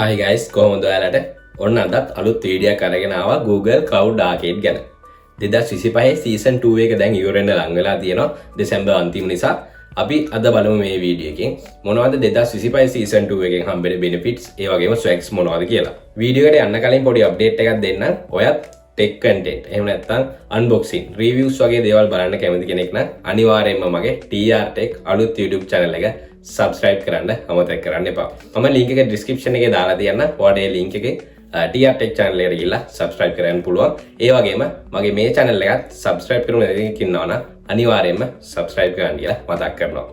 Hi guys, කොහොමද ඔයාලට? ඔන්න අදත් අලුත් වීඩියෝයක් අරගෙන ආවා Google Cloud Arcade ගැන. 2025 season 2 එක දැන් ඉවර වෙන්න ලං වෙලා තියෙනවා. දෙසැම්බර් අන්තිම නිසා අපි අද බලමු මේ වීඩියෝ එකෙන් මොනවද 2025 season 2 එකෙන් හම්බෙන benefits ඒ වගේම swags මොනවද කියලා. වීඩියෝ එකට යන්න කලින් පොඩි අප්ඩේට් එකක් දෙන්නම්. ඔයත් tech content එහෙම නැත්නම් unboxing reviews වගේ දේවල් බලන්න කැමති කෙනෙක් නම් අනිවාර්යයෙන්ම මගේ TR Tech අලුත් YouTube channel එක subscribe කරන්න අමතක කරන්න එපා. මම link එක description එකේ දාලා තියන්න. ඔයාලට ඒ link එකේ TR Tech channel එකට ගිහිල්ලා subscribe කරන්න පුළුවන්. ඒ වගේම මගේ මේ channel එකත් subscribe කරමු දෙයක් ඉන්නවා නම් අනිවාර්යයෙන්ම subscribe කරන්න කියලා මතක් කරනවා.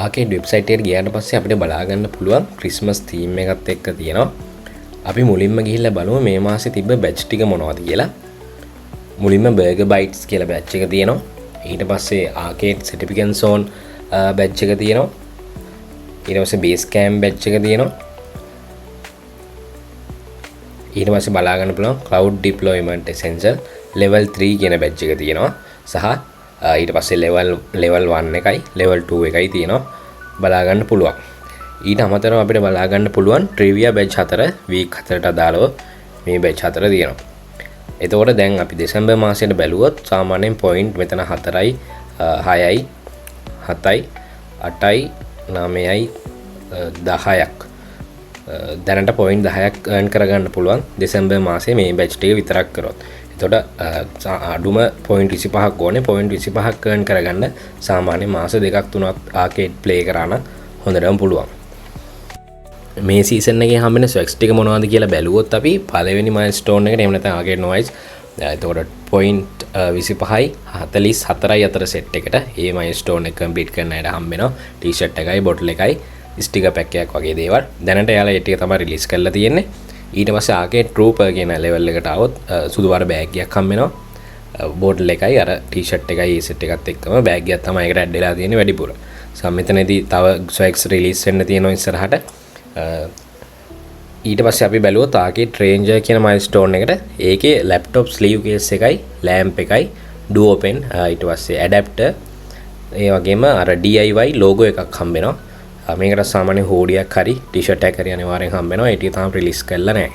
ආකේඩ් වෙබ්සයිට් එකට ගියාට පස්සේ අපිට බලා ගන්න පුළුවන් ක්‍රිස්මස් තීම් එකත් එක්ක තියෙනවා. අපි මුලින්ම ගිහිල්ලා බලමු මේ මාසේ තිබ්බ බැච් ටික මොනවද කියලා. මුලින්ම බර්ගර් බයිට්ස් කියලා බැච් එක තියෙනවා. ඊට පස්සේ ආකේඩ් සර්ටිෆිකේට් සෝන් බැච් එක තියෙනවා. ඊට පස්සේ බේස් කැම්ප් බැච් එක තියෙනවා. ඊට පස්සේ බලා ගන්න පුළුවන් cloud deployment essential level 3 කියන බැච් එක තියෙනවා. සහ ඊට පස්සේ level 1 එකයි level 2 එකයි තියෙනවා. බලා ගන්න පුළුවන්. ඊට අමතරව අපිට බලා ගන්න පුළුවන් trivia batch 4 week 4ට අදාළව මේ batch 4 තියෙනවා. එතකොට දැන් අපි දෙසැම්බර් මාසයට බැලුවොත් සාමාන්‍යයෙන් point මෙතන 4යි 6යි 7යි 8යි 9යි 10ක් දැනට point 10ක් earn කරගන්න පුළුවන් දෙසැම්බර් මාසේ මේ batch ටික විතරක් කරොත්. එතකොට අඩුම point 25ක් ඕනේ. point 25ක් earn කරගන්න සාමාන්‍ය මාස දෙකක් තුනක් ආකේඩ් play කරා නම් හොඳටම පුළුවන්. මේ සීසන් එකේ හම්බෙන ස්වැග්ස් ටික මොනවද කියලා බැලුවොත් අපි පළවෙනි මයිල්ස්ටෝන් එකට එහෙම නැත්නම් ආකේඩ් නොයිස් එතකොට point 25යි 44යි අතර සෙට් එකට මේ මයිල්ස්ටෝන් එක කම්ප්ලීට් කරන අයට හම්බෙනවා ටී-ෂර්ට් එකයි බොටල් එකයි ස්ටිකර් පැක් එකක් වගේ දේවල්. දැනට එයාලා ඒ ටික තමයි රිලීස් කරලා තියෙන්නේ. ඊට පස්සේ ආකේඩ් ට්‍රූපර් කියන ලෙවල් එකට આવොත් සුදු වර බෑග් එකක් හම්බෙනවා. බොටල් එකයි අර ටී-ෂර්ට් එකයි ඒ සෙට් එකත් එක්කම බෑග් එකක් තමයි ඒකට ඇඩ් වෙලා තියෙන්නේ වැඩිපුර. මෙතනදී තව ස්වැග්ස් රිලීස් වෙන්න තියෙනවා ඉස්සරහට. ඊට පස්සේ අපි බැලුවොත් ආකේඩ් රේන්ජර් කියන මයිල්ස්ටෝන් එකට ඒකේ ලැප්ටොප් ස්ලීව් කේස් එකයි ලෑම්ප් එකයි ඩුවෝ පෙන් ඊට පස්සේ ඇඩැප්ටර් ඒ වගේම අර DIY ලෝගෝ එකක් හම්බෙනවා. මේකට සාමාන්‍ය හෝඩියක් හරි ටී-ෂර්ට් එකක් හරි අනිවාර්යෙන් හම්බෙනවා. ඒ ටික තාම රිලීස් කරලා නැහැ.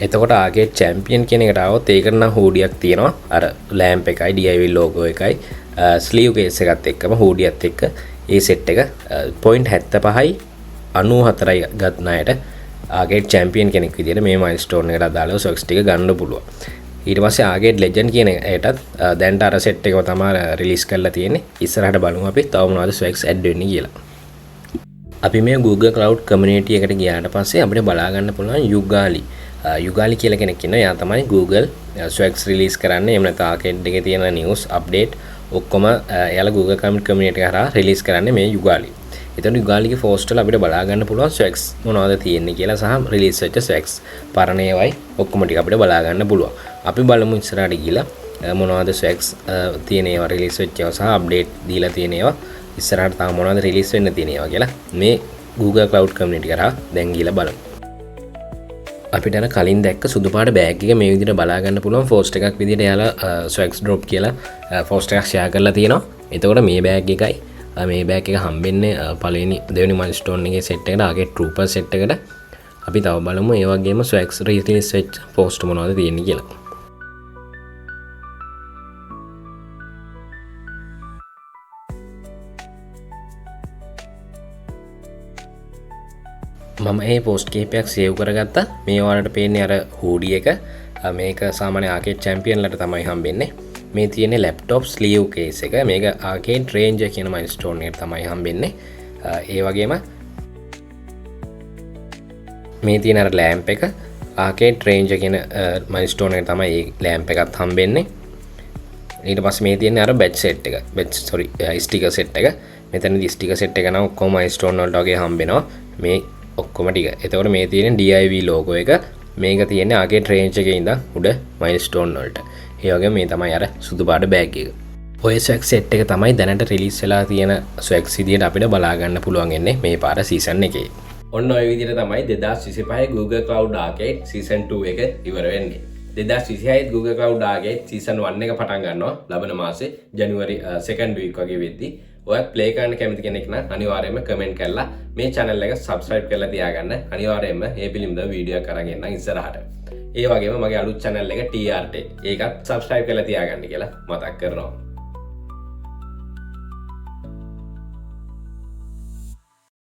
එතකොට ආකේඩ් චැම්පියන් කියන එකට આવොත් ඒකට නම් හෝඩියක් තියෙනවා. අර ලෑම්ප් එකයි DIY ලෝගෝ එකයි ස්ලීව් කේස් එකත් එක්කම හෝඩියත් එක්ක ඒ සෙට් එක point 75යි 94යි ගන්න අයට ආකේඩ් චැම්පියන් කෙනෙක් විදිහට මේ මයිල්ස්ටෝන් එකට අදාළව ස්වැග්ස් ටික ගන්න පුළුවන්. ඊට පස්සේ ආකේඩ් ලෙජන්ඩ් කියන එකටත් දැන්ට අර සෙට් එකව තමයි රිලීස් කරලා තියෙන්නේ. ඉස්සරහට බලමු අපි තව මොනවද ස්වැග්ස් ඇඩ් වෙන්නේ කියලා. අපි මේ Google Cloud Community එකට ගියාට පස්සේ අපිට බලා ගන්න පුළුවන් යුගාලි කියලා කෙනෙක් ඉන්නවා. එයා තමයි Google ස්වැග්ස් රිලීස් කරන්නේ. එහෙම නැත්නම් ආකේඩ් එකේ තියෙන නිවුස් අප්ඩේට් ඔක්කොම එයාලා Google Cloud Community එක හරහා රිලීස් කරන්නේ මේ යුගාලි. එතකොට යුගාලිගේ පෝස්ට් වල අපිට බලා ගන්න පුළුවන් ස්වැග්ස් මොනවද තියෙන්නේ කියලා සහ රිලීස් වෙච්ච ස්වැග්ස් පරණ ඒවායි ඔක්කොම ටික අපිට බලා ගන්න පුළුවන්. අපි බලමු ඉස්සරහට ගිහලා මොනවද ස්වැග්ස් තියෙන ඒවා රිලීස් වෙච්ච ඒවා සහ අප්ඩේට් දීලා තියෙන ඒවා ඉස්සරහට තාම මොනවද රිලීස් වෙන්න තියෙන ඒවා කියලා මේ Google Cloud Community කරා දැන් ගිහලා බලමු. අපිට අර කලින් දැක්ක සුදු පාට බෑග් එක මේ විදිහට බලා ගන්න පුළුවන් පෝස්ට් එකක් විදිහට එයාලා ස්වැග්ස් ඩ්‍රොප් කියලා පෝස්ට් එකක් ෂෙයා කරලා තියෙනවා. එතකොට මේ බෑග් එකයි මේ බෑග් එක හම්බෙන්නේ දෙවෙනි මයිල්ස්ටෝන් එකේ සෙට් එකට ආකේඩ් ට්‍රූපර් සෙට් එකට. අපි තව බලමු ඒ වගේම ස්වැග්ස් රිලීස් වෙච්ච පෝස්ට් මොනවද තියෙන්නේ කියලා. මම මේ පෝස්ට් කීපයක් සේව් කරගත්තා. මේ වලට පේන්නේ අර හූඩි එක. මේක සාමාන්‍ය ආකේඩ් චැම්පියන්ලට තමයි හම්බෙන්නේ. මේ තියෙන්නේ ලැප්ටොප් ස්ලීව් කේස් එක. මේක ආකේඩ් රේන්ජර් කියන මයිල්ස්ටෝන් එකට තමයි හම්බෙන්නේ. ඒ වගේම මේ තියෙන අර ලෑම්ප් එක ආකේඩ් රේන්ජර් කියන මයිල්ස්ටෝන් එකට තමයි මේ ලෑම්ප් එකත් හම්බෙන්නේ. ඊට පස්සේ මේ තියෙන්නේ අර බැච් සෙට් එක. ස්ටිකර් සෙට් එක. මෙතනදී ස්ටිකර් සෙට් එක නම් ඔක්කොම මයිල්ස්ටෝන් වලට වගේ හම්බෙනවා. මේ ඔක්කොම ටික. එතකොට මේ තියෙන DIY ලෝගෝ එක. මේක තියෙන්නේ ආකේඩ් රේන්ජ් එකේ ඉඳන් උඩ මයිල්ස්ටෝන් වලට. ඒ වගේම මේ තමයි අර සුදු පාට බෑග් එක. ඔය ස්වැග් සෙට් එක තමයි දැනට රිලීස් වෙලා තියෙන ස්වැග්ස් විදියට අපිට බලා ගන්න පුළුවන් වෙන්නේ මේ පාර සීසන් එකේ. ඔන්න ඔය විදිහට තමයි 2025 Google Cloud Arcade Season 2 එක ඉවර වෙන්නේ. 2026 Google Cloud ආගේ සීසන් 1 එක පටන් ගන්නවා ලබන මාසේ ජනවාරි 2nd week වගේ වෙද්දී. ඔයත් ප්ලේ කරන්න කැමති කෙනෙක් නම් අනිවාර්යයෙන්ම කමෙන්ට් කරලා මේ channel එක subscribe කරලා තියාගන්න. අනිවාර්යයෙන්ම මේ පිළිබඳව වීඩියෝ එකක් අරන් එන්නම් ඉස්සරහට. ඒ වගේම මගේ අලුත් channel එක TR Tech. ඒකත් subscribe කරලා තියාගන්න කියලා මතක් කරනවා.